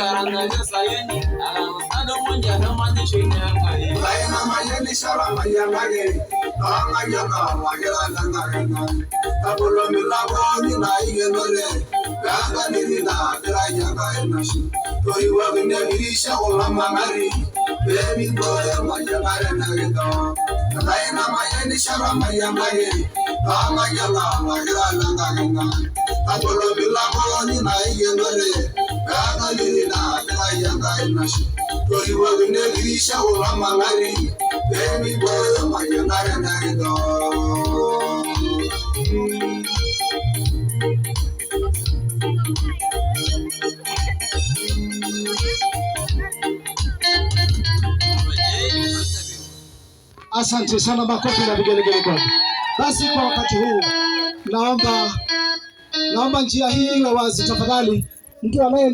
karanga sayeni ado monja na mani chinya ngai na mayeni shara mayangari ayanga wajala nanga tabulo milago ni na igenore ganga ni na ayanga nashi tori wagine birisha olama mari baby boy mayangare nagendo na mayeni shara mayangari ayanga wajala nanga tabulo milago ni na igenore ganga ni na ayanga nashi tori wagine birisha olama mari baby boy mayangare nagendo. Asante sana, makofi na vigelegele kwa. Basi kwa wakati huu naomba njia hii iwe wazi tafadhali. Mtu anaye